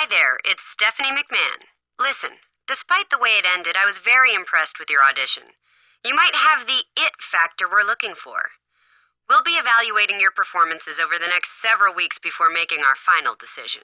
Hi there, it's Stephanie McMahon. Listen, despite the way it ended, I was very impressed with your audition. You might have the it factor we're looking for. We'll be evaluating your performances over the next several weeks before making our final decision.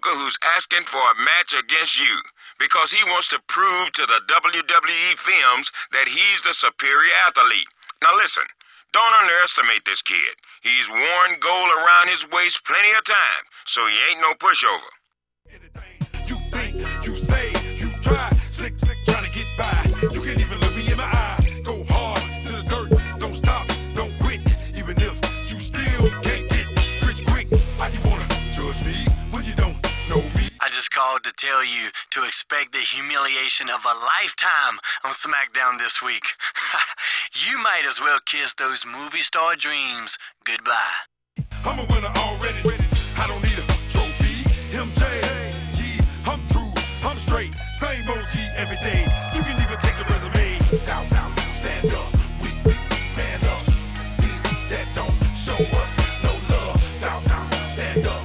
Who's asking for a match against you because he wants to prove to the WWE films that he's the superior athlete. Now listen, don't underestimate this kid. He's worn gold around his waist plenty of time, so he ain't no pushover. Anything you think, you say, you try, slick, trying to get by. You can't even look me in my eye. Go hard to the dirt, don't stop, don't quit. Even if you still can't get rich quick, why you wanna judge me when you don't? I just called to tell you to expect the humiliation of a lifetime on Smackdown this week. You might as well kiss those movie star dreams goodbye. I'm a winner already. I don't need a trophy. MJ, I'm true, I'm straight. Same OG every day. You can even take the resume. South, stand up. We man up. These that don't show us no love. South, stand up.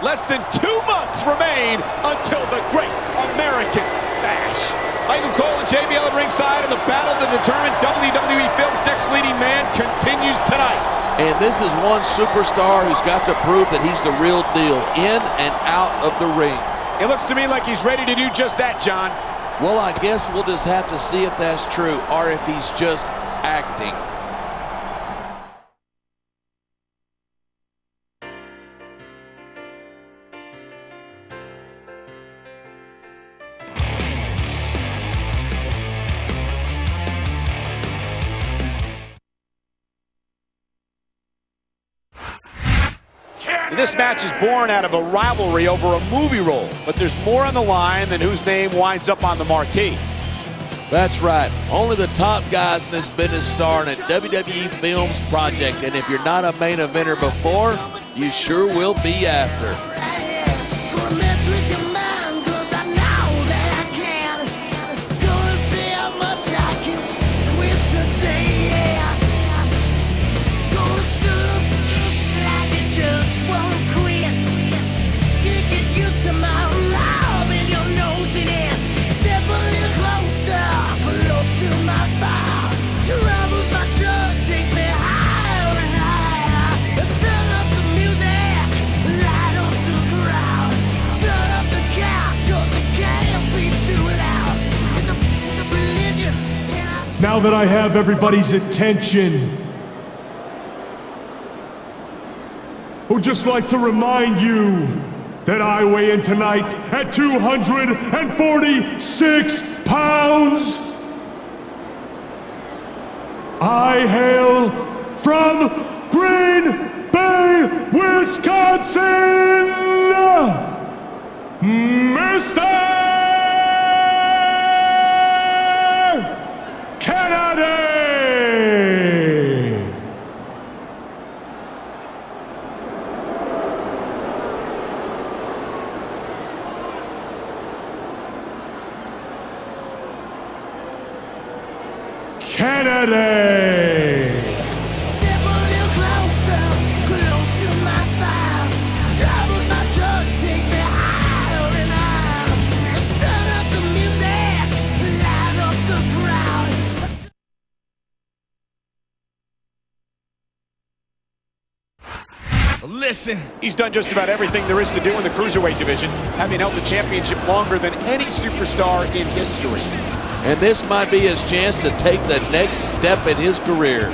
Less than 2 months remain until the Great American Bash. Michael Cole and JBL at ringside, and the battle to determine WWE Films' next leading man continues tonight. And this is one superstar who's got to prove that he's the real deal in and out of the ring. It looks to me like he's ready to do just that, John. Well, I guess we'll just have to see if that's true or if he's just acting. This match is born out of a rivalry over a movie role, but there's more on the line than whose name winds up on the marquee. That's right. Only the top guys in this business star in a WWE Films project, and if you're not a main eventer before, you sure will be after. Now that I have everybody's attention, I would just like to remind you that I weigh in tonight at 246 pounds. I hail from Green Bay, Wisconsin, Mr. Kennedy! Kennedy! Step a little closer, close to my fire. Troubles my drug takes me higher and higher. Turn up the music, light up the crowd. Listen. He's done just about everything there is to do in the Cruiserweight division, having held the championship longer than any superstar in history. And this might be his chance to take the next step in his career.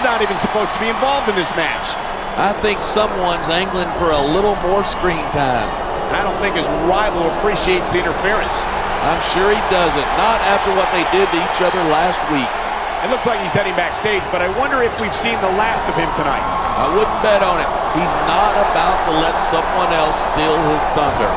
Not even supposed to be involved in this match. I think someone's angling for a little more screen time. I don't think his rival appreciates the interference. I'm sure he doesn't. Not after what they did to each other last week. It looks like he's heading backstage, but I wonder if we've seen the last of him tonight. I wouldn't bet on it. He's not about to let someone else steal his thunder.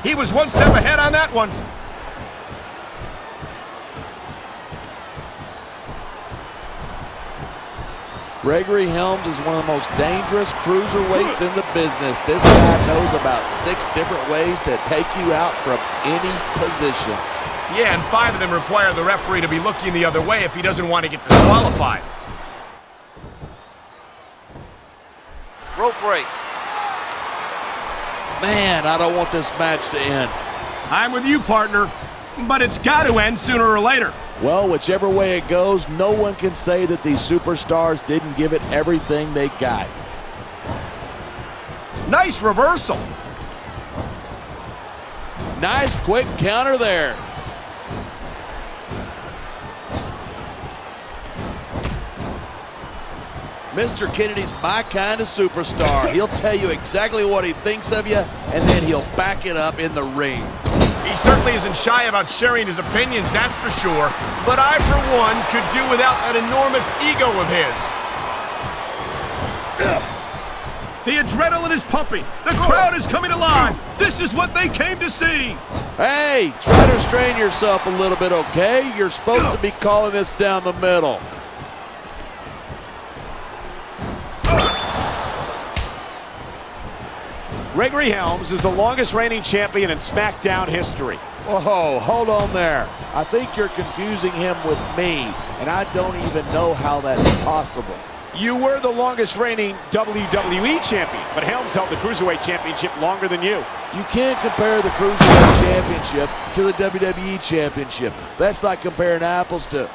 He was one step ahead on that one. Gregory Helms is one of the most dangerous cruiserweights in the business. This guy knows about 6 different ways to take you out from any position. Yeah, and 5 of them require the referee to be looking the other way if he doesn't want to get disqualified. Rope break. Man, I don't want this match to end. I'm with you, partner, but it's got to end sooner or later. Well, whichever way it goes, no one can say that these superstars didn't give it everything they got. Nice reversal. Nice quick counter there. Mr. Kennedy's my kind of superstar. He'll tell you exactly what he thinks of you, and then he'll back it up in the ring. He certainly isn't shy about sharing his opinions, that's for sure. But I, for one, could do without that enormous ego of his. The adrenaline is pumping. The crowd is coming alive. This is what they came to see. Hey, try to restrain yourself a little bit, okay? You're supposed to be calling this down the middle. Gregory Helms is the longest reigning champion in Smackdown history. Whoa, hold on there. I think you're confusing him with me, and I don't even know how that's possible. You were the longest reigning WWE champion, but Helms held the Cruiserweight Championship longer than you. You can't compare the Cruiserweight Championship to the WWE Championship. That's like comparing apples to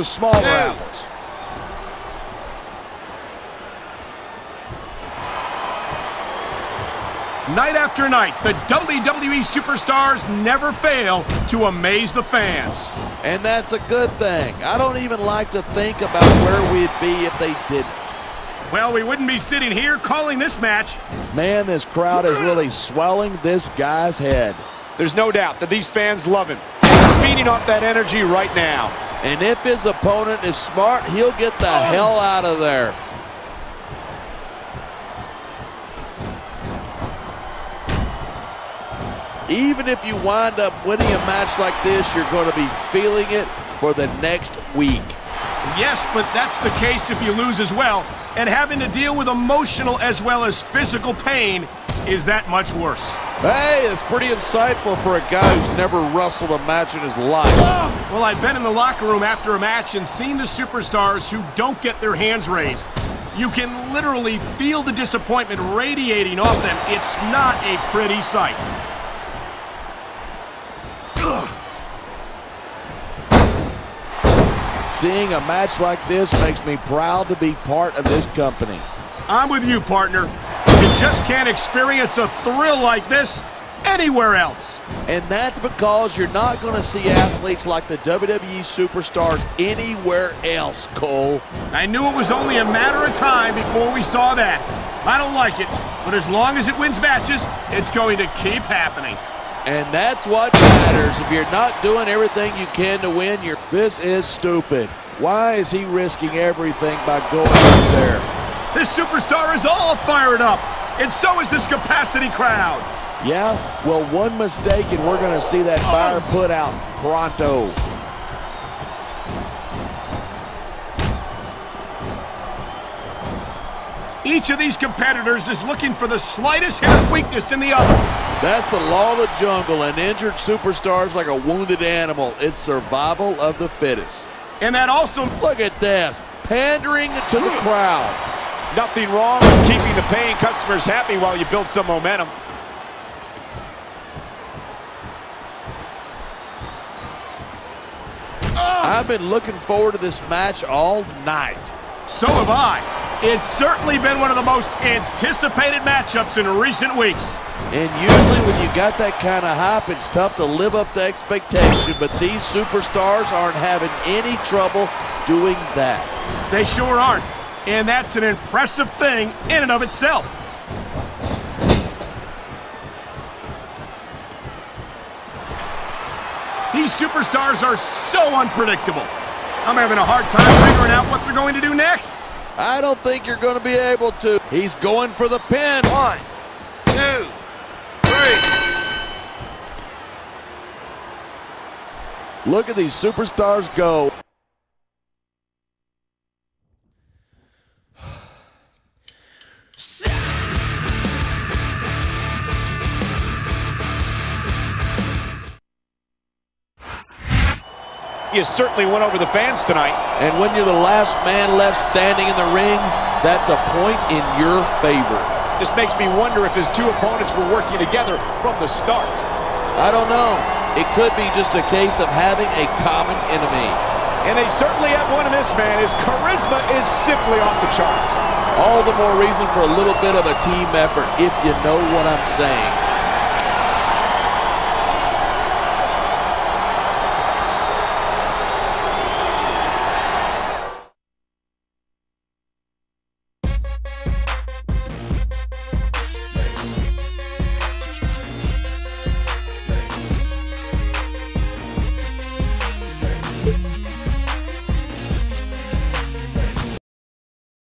smaller apples. Night after night, the WWE superstars never fail to amaze the fans. And that's a good thing. I don't even like to think about where we'd be if they didn't. Well, we wouldn't be sitting here calling this match. Man, this crowd is really swelling this guy's head. There's no doubt that these fans love him. He's feeding off that energy right now. And if his opponent is smart, he'll get the hell out of there. Even if you wind up winning a match like this, you're going to be feeling it for the next week. Yes, but that's the case if you lose as well. And having to deal with emotional as well as physical pain is that much worse. Hey, it's pretty insightful for a guy who's never wrestled a match in his life. Well, I've been in the locker room after a match and seen the superstars who don't get their hands raised. You can literally feel the disappointment radiating off them. It's not a pretty sight. Seeing a match like this makes me proud to be part of this company. I'm with you, partner. You just can't experience a thrill like this anywhere else. And that's because you're not going to see athletes like the WWE superstars anywhere else, Cole. I knew it was only a matter of time before we saw that. I don't like it, but as long as it wins matches, it's going to keep happening. And that's what matters. If you're not doing everything you can to win, this is stupid. Why is he risking everything by going up there? This superstar is all fired up, and so is this capacity crowd. Yeah? Well, one mistake and we're going to see that fire put out pronto. Each of these competitors is looking for the slightest hint of weakness in the other. That's the law of the jungle. An injured superstar is like a wounded animal. It's survival of the fittest. And that also... Look at this. Pandering to the crowd. Nothing wrong with keeping the paying customers happy while you build some momentum. I've been looking forward to this match all night. So have I. It's certainly been one of the most anticipated matchups in recent weeks. And usually when you got that kind of hype, it's tough to live up to expectation, but these superstars aren't having any trouble doing that. They sure aren't. And that's an impressive thing in and of itself. These superstars are so unpredictable. I'm having a hard time figuring out what they're going to do next. I don't think you're going to be able to. He's going for the pin. 1, 2, 3. Look at these superstars go. You certainly went over the fans tonight. And when you're the last man left standing in the ring, that's a point in your favor. This makes me wonder if his two opponents were working together from the start. I don't know. it could be just a case of having a common enemy. And they certainly have one in this man. His charisma is simply off the charts. All the more reason for a little bit of a team effort, if you know what I'm saying.